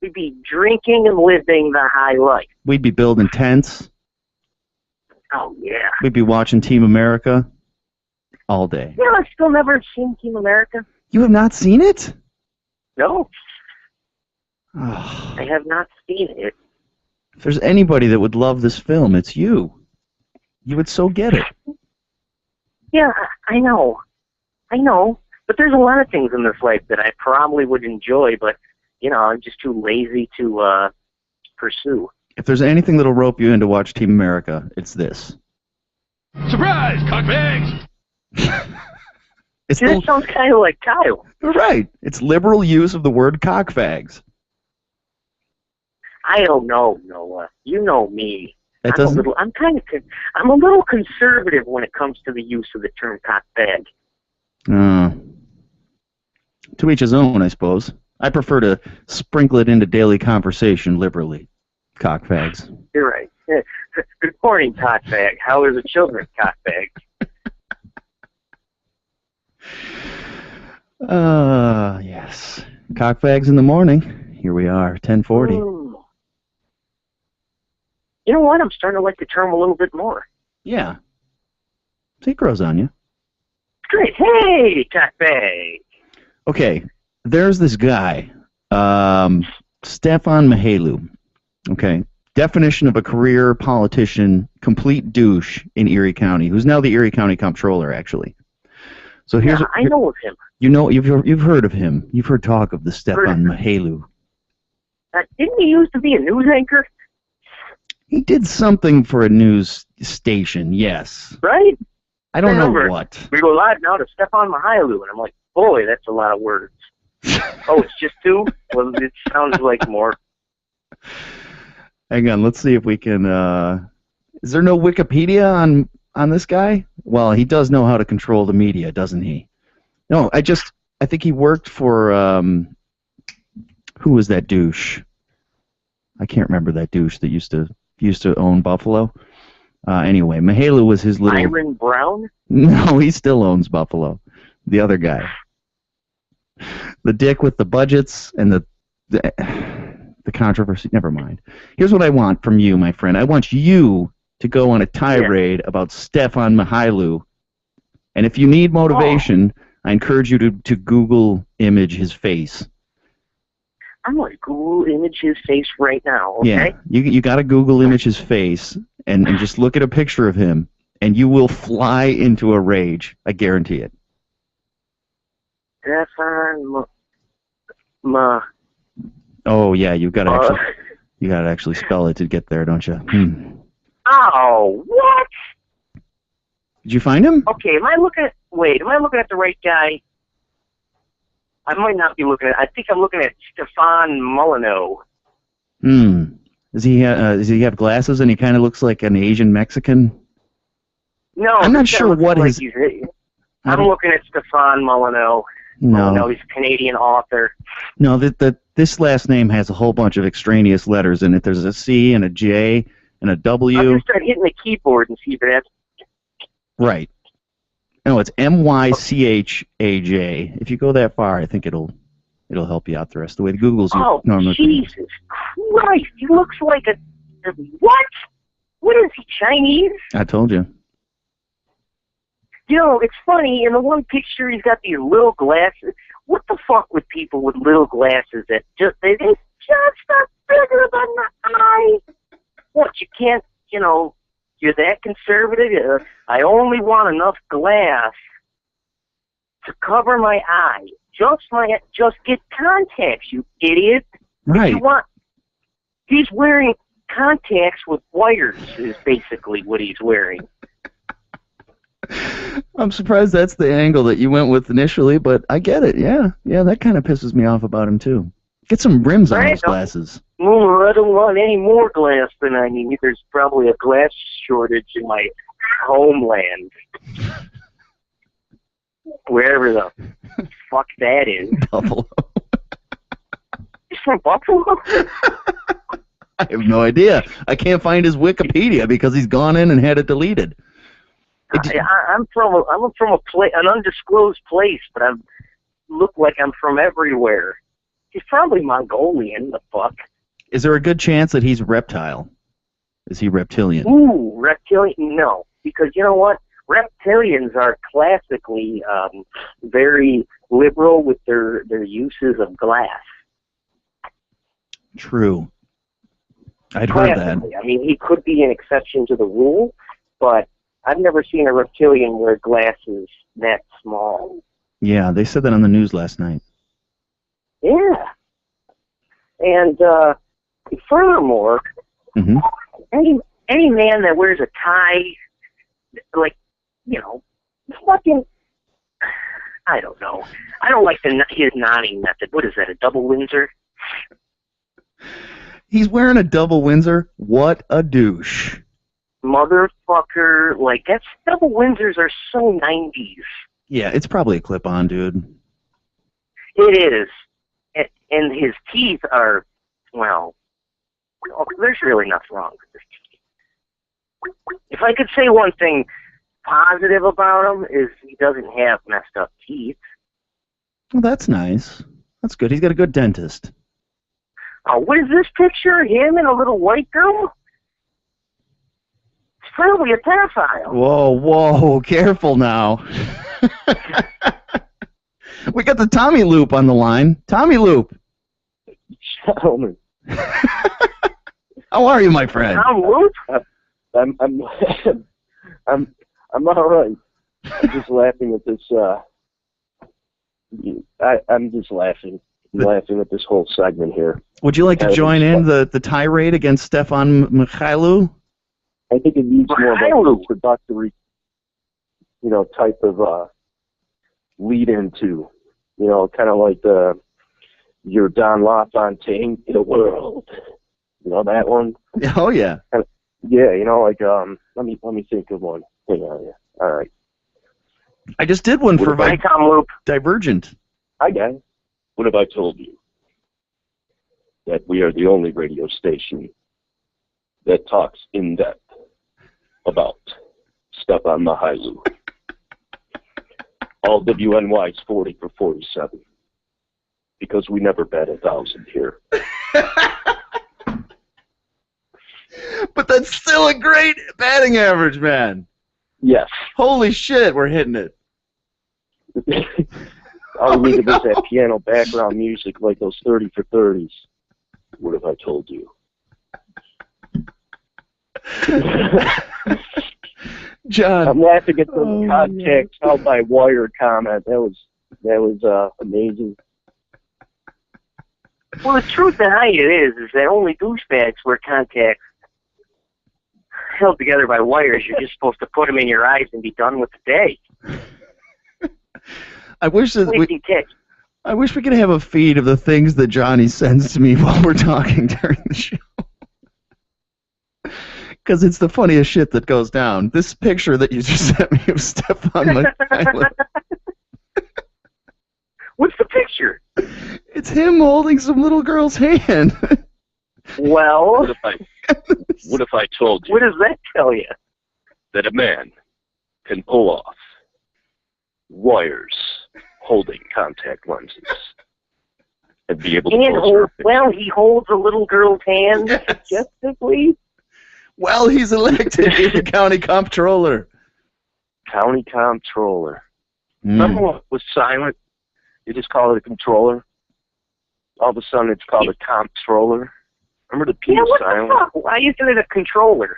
We'd be drinking and living the high life. We'd be building tents. Oh, yeah. We'd be watching Team America all day. You know, I've still never seen Team America. You have not seen it? No. Oh. I have not seen it. If there's anybody that would love this film, it's you. You would so get it. Yeah, I know. But there's a lot of things in this life that I probably would enjoy, but, I'm just too lazy to pursue. If there's anything that'll rope you in to watch Team America, it's this. Surprise, cockbags! That sounds kind of like Kyle. Right. It's liberal use of the word cockfags. I don't know, Noah. You know me. That I'm doesn't... I'm a little conservative when it comes to the use of the term cockbag. To each his own, I suppose. I prefer to sprinkle it into daily conversation liberally. Cockfags. You're right. Good morning, cockbag. How are the children, cockbag? Yes. Cockfags in the morning. Here we are, 10:40. You know what? I'm starting to like the term a little bit more. Yeah. See, it grows on you. Great. Hey, cockbag. Okay, there's this guy, Stefan Mihailou. Okay, definition of a career politician, complete douche in Erie County, who's now the Erie County Comptroller, actually. So here's I know of him. You've heard of him. You've heard talk of the Stefan Mihailou. Didn't he used to be a news anchor? He did something for a news station, yes. Right? I don't know what. We go live now to Stefan Mihailou, and I'm like, boy, that's a lot of words. Oh, it's just two? Well, it sounds like more. Hang on, let's see if we can... is there no Wikipedia on this guy? Well, he does know how to control the media, doesn't he? No, I think he worked for... who was that douche? I can't remember that douche that used to own Buffalo. Anyway, Mihailou was his little... Byron Brown? No, he still owns Buffalo. The other guy. The dick with the budgets and the controversy. Never mind. Here's what I want from you, my friend. I want you to go on a tirade about Stefan Mihailou. And if you need motivation, I encourage you to Google image his face. I'm going to Google image his face right now, okay? Yeah, you got to Google image his face and just look at a picture of him, and you will fly into a rage. I guarantee it. Stefan Oh yeah, you got to actually spell it to get there, don't you? Oh, what? Did you find him? Okay, am I looking at the right guy? I might not be looking at... I think I'm looking at Stefan Molyneux. Does he have glasses and he kind of looks like an Asian Mexican? No, I'm not sure what like his... I'm looking at Stefan Molyneux. No, he's a Canadian author. No, this last name has a whole bunch of extraneous letters in it. There's a C and a J and a W. I'm going to start hitting the keyboard and see if it has... Right. No, it's Mychaj. If you go that far, I think it'll help you out the rest of the way. The Google's normally... Jesus Christ! He looks like a... What? What is he, Chinese? I told you. You know, it's funny, in the one picture he's got these little glasses. What the fuck with people with little glasses that just a bigger than the eye? What, you can't, you're that conservative? I only want enough glass to cover my eye. Just get contacts, you idiot. Right. He's wearing contacts with wires is basically what he's wearing. I'm surprised that's the angle that you went with initially, but I get it. Yeah, that kind of pisses me off about him too. Get some rims on those glasses. No, I don't want any more glass than I need. There's probably a glass shortage in my homeland. Wherever the fuck that is. Buffalo. He's from Buffalo? I have no idea. I can't find his Wikipedia because he's gone in and had it deleted. I'm from an undisclosed place, but I look like I'm from everywhere. He's probably Mongolian, the fuck. Is there a good chance that he's reptile? Is he reptilian? Ooh, reptilian? No, because you know what? Reptilians are classically very liberal with their uses of glass. True. I'd heard that. Classically. I mean, he could be an exception to the rule, but I've never seen a reptilian wear glasses that small. Yeah, they said that on the news last night. Yeah. And furthermore, any man that wears a tie, like, you know, fucking, I don't know. I don't like his nodding method. What is that, a double Windsor? He's wearing a double Windsor? What a douche. Motherfucker, like, that's double Windsors are so 90s. Yeah, it's probably a clip-on, dude. It is. And his teeth are, well, there's really nothing wrong with his teeth. If I could say one thing positive about him is he doesn't have messed up teeth. Well, that's nice. That's good. He's got a good dentist. Oh, what is this picture? Him and a little white girl? It's probably a pedophile. Whoa, careful now. We got the Tommy Loop on the line. Tommy Loop. Gentlemen. How are you, my friend? Tom Loop? I'm all right. I'm just laughing at this. I'm just laughing. I'm laughing at this whole segment here. Would you like to join in the tirade against Stefan Mikhailu? I think it needs more of an introductory, type of lead into, kind of like your Don LaFontaine in the world. You know that one? Oh yeah. Yeah, let me think of one. Hang on, yeah. All right. I just did one for Tom Loop. Divergent. Hi, guys. What have I told you? That we are the only radio station that talks in depth about Stefan Mikhailu. All WNY's 40 for 47. Because we never bet 1,000 here. But that's still a great batting average, man. Yes. Holy shit, we're hitting it. All we needed was that piano background music like those 30 for 30s. What have I told you? John. I'm laughing at the context out by wire comment. That was amazing. Well, the truth behind it is that only douchebags wear contacts held together by wires. You're just supposed to put them in your eyes and be done with the day. I wish we could have a feed of the things that Johnny sends to me while we're talking during the show. Because it's the funniest shit that goes down. This picture that you just sent me of Stefan Mikhailu. What's the picture? It's him holding some little girl's hand. Well, what if I told you? What does that tell you? That a man can pull off wires holding contact lenses and be able to he holds a little girl's hand suggestively. Well, he's elected to be the county comptroller. County comptroller. Remember what was silent? You just call it a controller. All of a sudden, it's called a comptroller. Remember the P was silent? The fuck? Why isn't it a controller?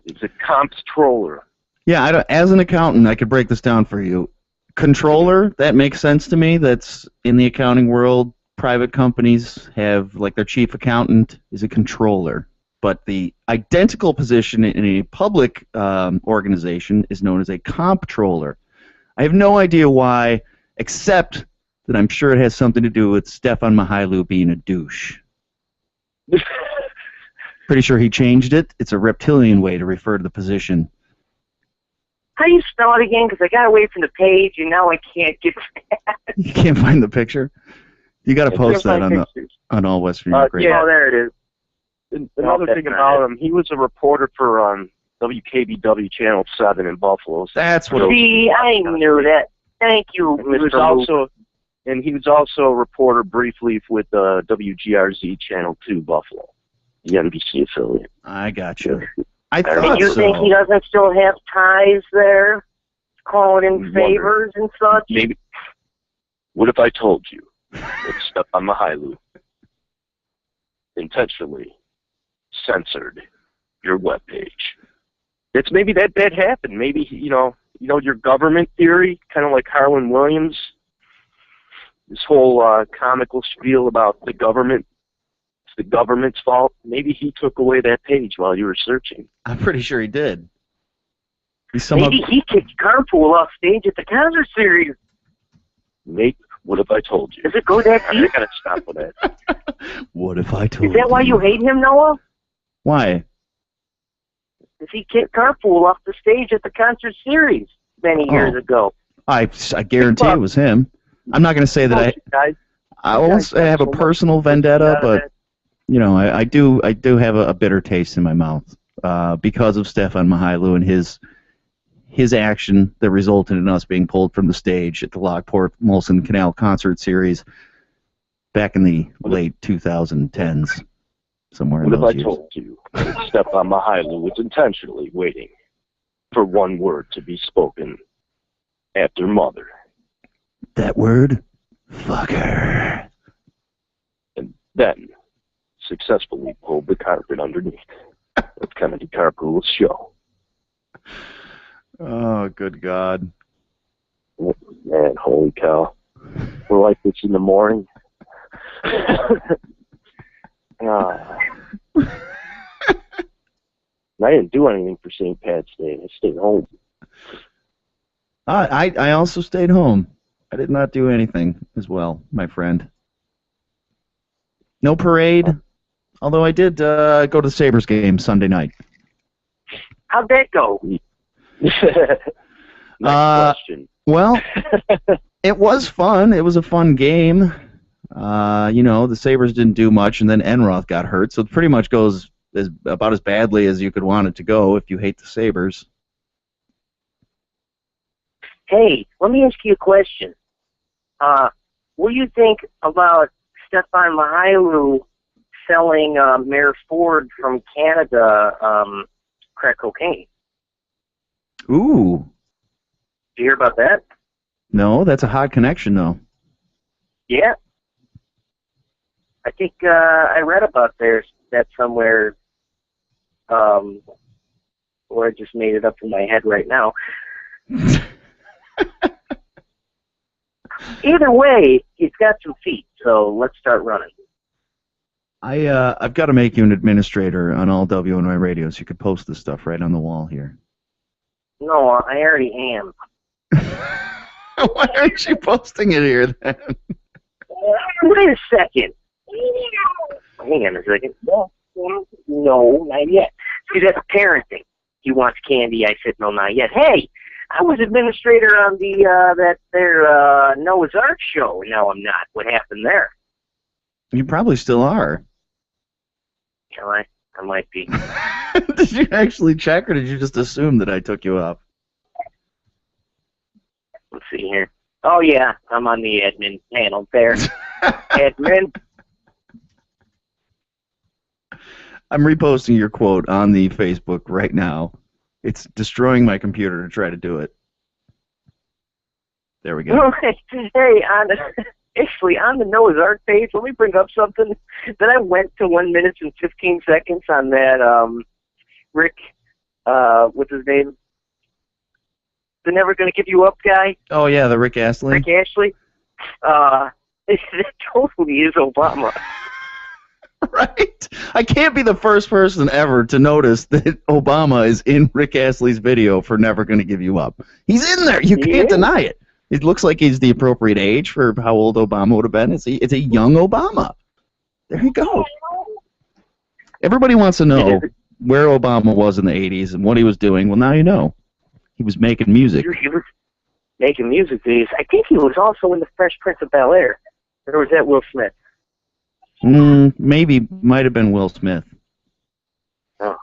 It's a comptroller. Yeah, as an accountant, I could break this down for you. Controller, that makes sense to me. That's in the accounting world. Private companies have, like, their chief accountant is a controller. But the identical position in a public organization is known as a comptroller. I have no idea why, except that I'm sure it has something to do with Stefan Mikhailu being a douche. Pretty sure he changed it. It's a reptilian way to refer to the position. How do you spell it again? Because I got away from the page, and now I can't get that. You can't find the picture? You got to post that on All West Virginia. Yeah, oh, there it is. Another thing about him, he was a reporter for WKBW Channel 7 in Buffalo. That's what. See, I knew that. Thank you, Mr. He was also a reporter briefly with WGRZ Channel 2 Buffalo, the NBC affiliate. I got you. I thought and you think he doesn't still have ties there, calling in favors and such? Maybe. What if I told you that Stefan Mikhailu intentionally censored your webpage. It's maybe that happened. Maybe, your government theory, kind of like Harlan Williams, this whole comical spiel about the government, it's the government's fault. Maybe he took away that page while you were searching. I'm pretty sure he did. Maybe he kicked Carpool off stage at the concert series. Nate, what if I told you? Does it go that deep? I gotta stop with that. What if I told you? Is that why you hate him, Noah? Why? Because he kicked Carpool off the stage at the concert series many years ago. I guarantee it was him. I'm not going to say that I won't say I have a personal vendetta, but I do have a bitter taste in my mouth because of Stefan Mihailu and his action that resulted in us being pulled from the stage at the Lockport Molson Canal concert series back in the late 2010s, somewhere in those years. What if I told you that Stefan Mihailu was intentionally waiting for one word to be spoken after mother? That word? Fucker. And then successfully pulled the carpet underneath of Kennedy Carpool's show. Oh, good God. Man, holy cow. We're like this in the morning. I didn't do anything for St. Pat's Day. I stayed home. I also stayed home. I did not do anything as well, my friend. No parade, although I did go to the Sabres game Sunday night. How'd that go? Next question. Well, it was fun. It was a fun game. The Sabres didn't do much, and then Enroth got hurt, so it pretty much goes about as badly as you could want it to go if you hate the Sabres. Hey, let me ask you a question. What do you think about Stefan Mihailu selling Mayor Ford from Canada crack cocaine? Ooh. Did you hear about that? No, that's a hot connection, though. Yeah. I think I read about that somewhere, or I just made it up in my head right now. Either way, he's got some feet, so let's start running. I've got to make you an administrator on all WNY radios. You could post this stuff right on the wall here. No, I already am. Why aren't you posting it here, then? Wait a second. Hang on a second. No, not yet. See, that's parenting. He wants candy. I said, no, not yet. Hey, I was administrator on their Noah's Ark show. Now I'm not. What happened there? You probably still are. I might be. Did you actually check, or did you just assume that I took you up? Let's see here. Oh, yeah, I'm on the admin panel there. Admin. I'm reposting your quote on the Facebook right now. It's destroying my computer to try to do it. There we go. Hey, actually, on the Noah's Ark page, let me bring up something that I went to 1 minute and 15 seconds on that Rick, what's his name? The Never Gonna Give You Up guy. Oh, yeah, the Rick Astley. Rick Astley. It totally is Obama. Right? I can't be the first person ever to notice that Obama is in Rick Astley's video for Never Gonna Give You Up. He's in there. You can't deny it. It looks like he's the appropriate age for how old Obama would have been. It's a young Obama. There you go. Everybody wants to know where Obama was in the 80s and what he was doing. Well, now you know. He was making music. He was making music videos. I think he was also in The Fresh Prince of Bel-Air. Or was that Will Smith? Maybe. Might have been Will Smith. Oh.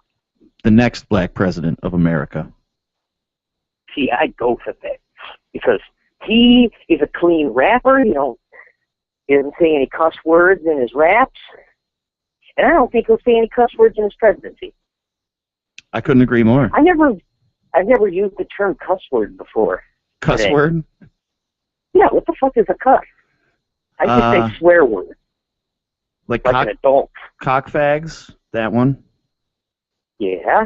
The next black president of America. See, I'd go for that. Because he is a clean rapper. He doesn't say any cuss words in his raps. And I don't think he'll say any cuss words in his presidency. I couldn't agree more. I've never used the term cuss word before. Cuss word? Yeah, what the fuck is a cuss? I just say swear word. Like an adult. Cockfags? That one? Yeah?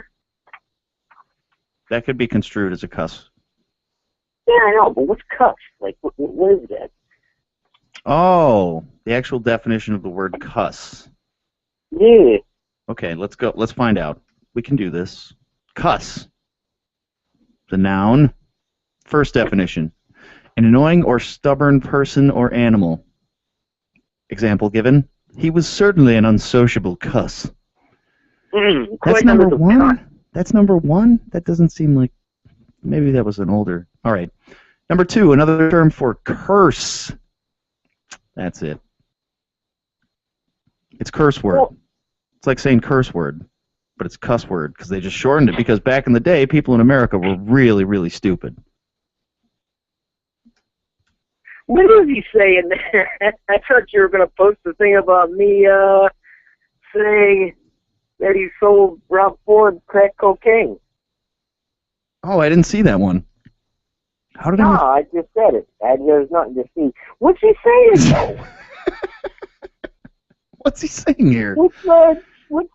That could be construed as a cuss. Yeah, I know, but what's cuss? Like, what is that? Oh, the actual definition of the word cuss. Yeah. Okay, let's go. Let's find out. We can do this. Cuss. The noun. First definition. An annoying or stubborn person or animal. Example given. He was certainly an unsociable cuss. That's number one? That's number one? That doesn't seem like... Maybe that was an older... All right. Number two, another term for curse. That's it. It's curse word. Well, it's like saying curse word, but it's cuss word because they just shortened it because back in the day, people in America were really, really stupid. What is he saying there? I thought you were going to post the thing about me saying that he sold Rob Ford crack cocaine. Oh, I didn't see that one. How did I just said it. There's nothing to see. What's he saying, though? What's he saying here? What?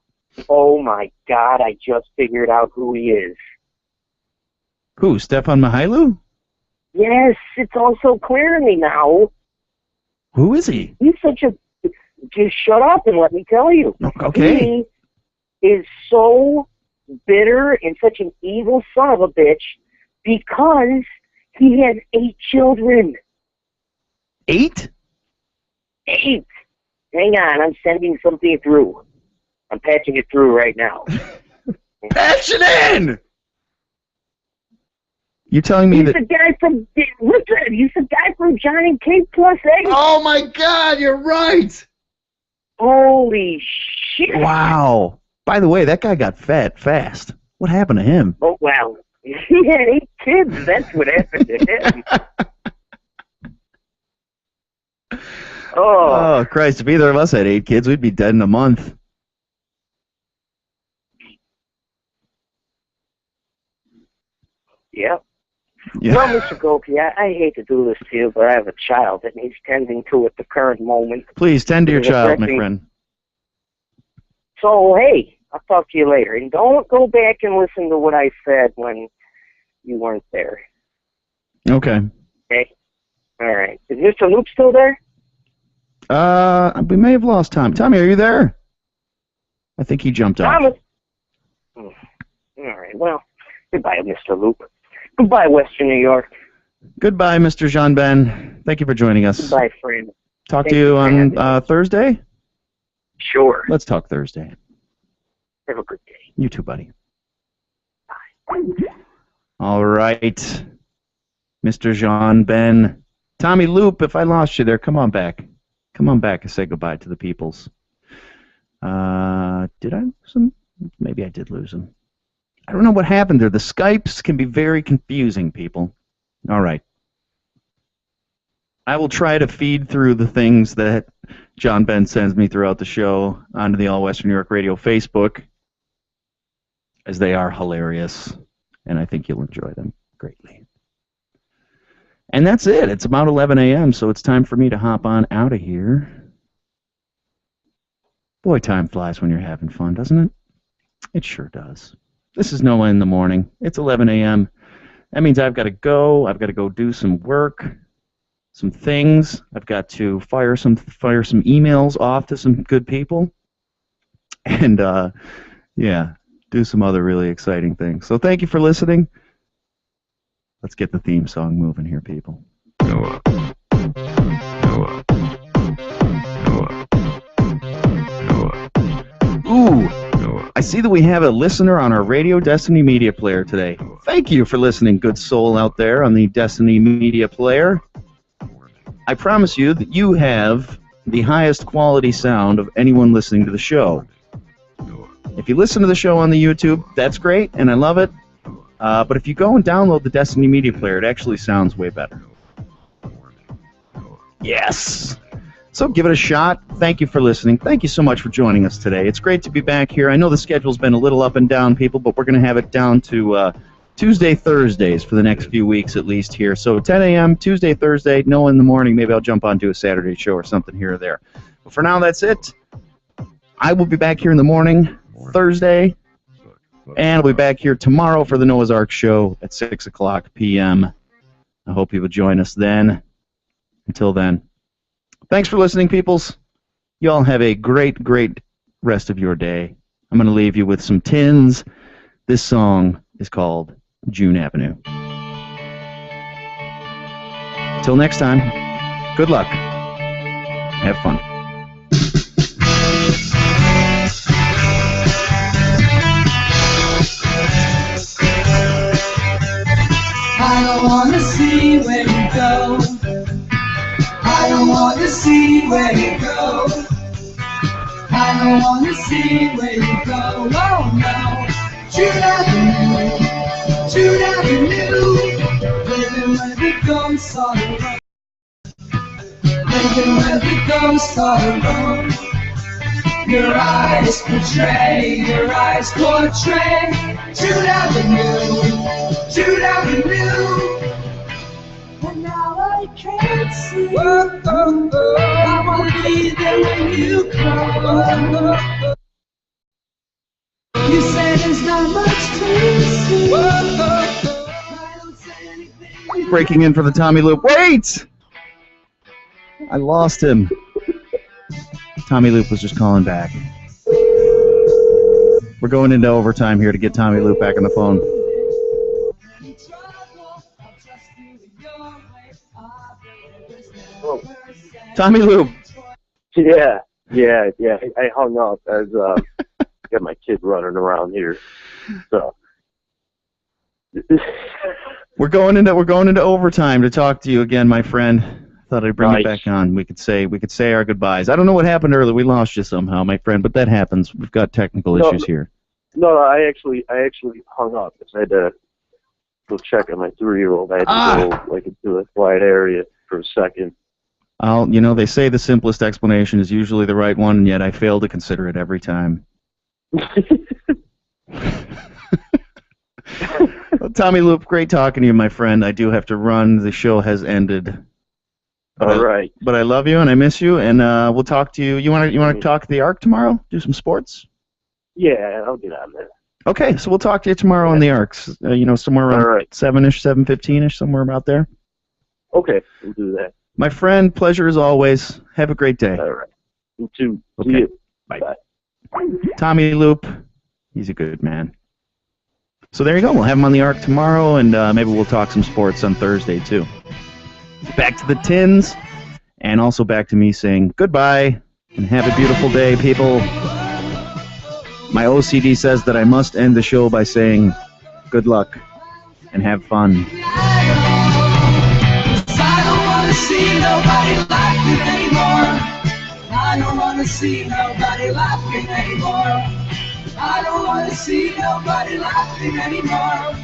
Oh, my God, I just figured out who he is. Who, Stefan Mihailu? Yes, it's all so clear to me now. Who is he? He's such a... Just shut up and let me tell you. Okay. He is so bitter and such an evil son of a bitch because he has 8 children. 8? 8. Hang on, I'm sending something through. I'm patching it through right now. Patch it in! You're telling me He's the guy from... Listen, he's the guy from Johnny Cake Plus 8. Oh my God, you're right! Holy shit! Wow. By the way, that guy got fat fast. What happened to him? Oh, well, he had 8 kids. That's what happened to him. Oh, Christ, if either of us had 8 kids, we'd be dead in a month. Yep. Yeah. Well, Mr. Goki, I hate to do this to you, but I have a child that needs tending to at the current moment. Please, tend to your child, my friend. So, hey, I'll talk to you later. And don't go back and listen to what I said when you weren't there. Okay. Okay? All right. Is Mr. Luke still there? We may have lost Tom. Tommy, are you there? I think he jumped off. Thomas. All right. Well, goodbye, Mr. Luke. Goodbye, Western New York. Goodbye, Mr. Jean-Ben. Thank you for joining us. Goodbye, friend. Talk to you on Thursday? Sure. Let's talk Thursday. Have a good day. You too, buddy. Bye. All right. Mr. Jean-Ben. Tommy Loop, if I lost you there, come on back. Come on back and say goodbye to the peoples. Did I lose him? Maybe I did lose him. I don't know what happened there. The Skypes can be very confusing, people. All right. I will try to feed through the things that John Ben sends me throughout the show onto the All Western New York Radio Facebook, as they are hilarious, and I think you'll enjoy them greatly. And that's it. It's about 11 a.m., so it's time for me to hop on out of here. Boy, time flies when you're having fun, doesn't it? It sure does. This is Noah in the morning. It's 11 a.m. That means I've got to go. I've got to go do some work, some things. I've got to fire some emails off to some good people, and yeah, do some other really exciting things. So thank you for listening. Let's get the theme song moving here, people. Noah. Noah. Noah. Noah. Ooh. I see that we have a listener on our Radio Destiny Media Player today. Thank you for listening, good soul out there on the Destiny Media Player. I promise you that you have the highest quality sound of anyone listening to the show. If you listen to the show on the YouTube, that's great, and I love it. But if you go and download the Destiny Media Player, it actually sounds way better. Yes! So give it a shot. Thank you for listening. Thank you so much for joining us today. It's great to be back here. I know the schedule's been a little up and down, people, but we're going to have it down to Tuesday, Thursdays for the next few weeks at least here. So 10 a.m., Tuesday, Thursday, no in the morning. Maybe I'll jump onto a Saturday show or something here or there. But for now, that's it. I will be back here in the morning, Thursday, And we'll be back here tomorrow for the Noah's Ark Show at 6 o'clock p.m. I hope you will join us then. Until then, thanks for listening, peoples. You all have a great, great rest of your day. I'm going to leave you with some Tins. This song is called June Avenue. Till next time, good luck. Have fun. I don't wanna see where you go. I don't wanna see where you go. I don't wanna see where you go. Oh no. June Avenue, June Avenue. Living where the ghosts all around. Living where the ghosts all around. Your eyes portray, your eyes portray. June Avenue, June Avenue. And now I can't see. Oh, oh, oh. I wanna be there when you come. You say there's not much to see. Oh, oh, oh. I don't say anything. Breaking in for the Tommy Loop. Wait! I lost him. Tommy Loop was just calling back. We're going into overtime here to get Tommy Loop back on the phone. Oh. Tommy Loop. Yeah. I hung up as got my kid running around here. So We're going into overtime to talk to you again, my friend. Thought I'd bring you back on. We could say our goodbyes. I don't know what happened earlier. We lost you somehow, my friend, but that happens. We've got technical issues here. No, I actually hung up because I had to go check on my 3-year-old. I had to go into a quiet area for a second. They say the simplest explanation is usually the right one, and yet I fail to consider it every time. Well, Tommy Loop, great talking to you, my friend. I do have to run. The show has ended. All right. But I love you and I miss you, and we'll talk to you. You want to talk the Ark tomorrow? Do some sports? Yeah, I'll get on there. Okay, so we'll talk to you tomorrow on the Arks. Somewhere around 7-ish, 7:15-ish, somewhere about there. Okay, we'll do that. My friend, pleasure as always. Have a great day. All right. You too. Okay. See you. Bye. Tommy Loop, he's a good man. So there you go. We'll have him on the Ark tomorrow, and maybe we'll talk some sports on Thursday too. Back to the Tins, and also back to me saying goodbye and have a beautiful day, people. My OCD says that I must end the show by saying good luck and have fun. I don't wanna see nobody laughing anymore. I don't wanna see nobody laughing anymore. I don't wanna see nobody laughing anymore.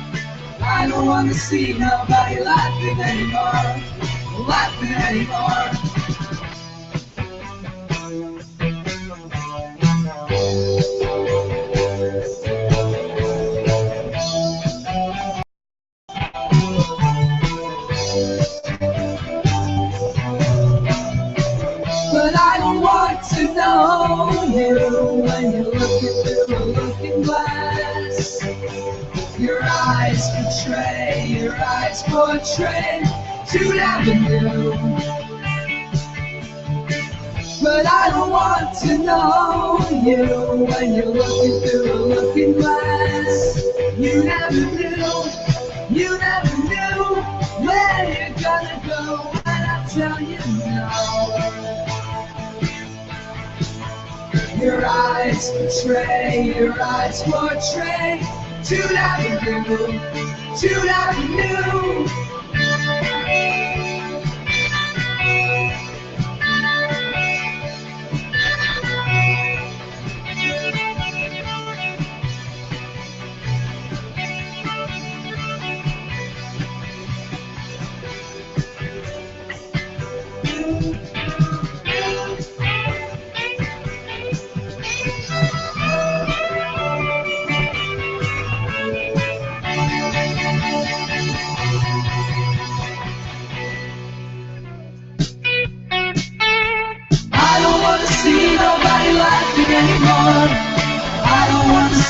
I don't wanna see nobody laughing anymore. Laughing anymore. But I don't want to know you when you're looking through a looking glass. Your eyes portray June Avenue. But I don't want to know you when you're looking through a looking glass. You never knew where you're gonna go when I tell you no. Your eyes portray June Avenue, June Avenue.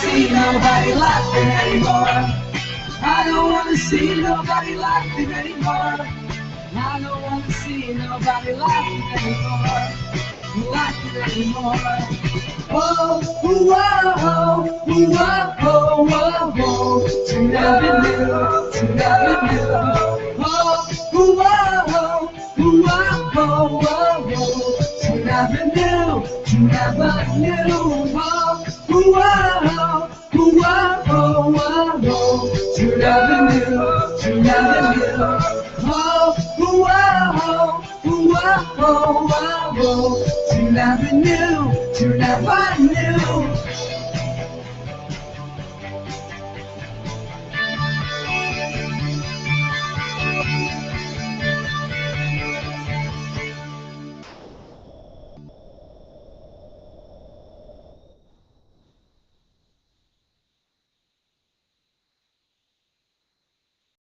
see nobody laughing anymore. I don't wanna see nobody laughing anymore. I don't wanna see nobody laughing anymore. Laughing anymore. Whoa, whoa, whoa, whoa, whoa, whoa, whoa. To never knew, to never knew. Whoa, whoa, whoa, whoa, whoa, whoa, whoa. To never knew, to never knew. Whoa, whoa, whoa, whoa, whoa, whoa. To never knew, to never knew. Whoa, whoa, whoa, whoa, whoa, whoa. To never knew, to never knew.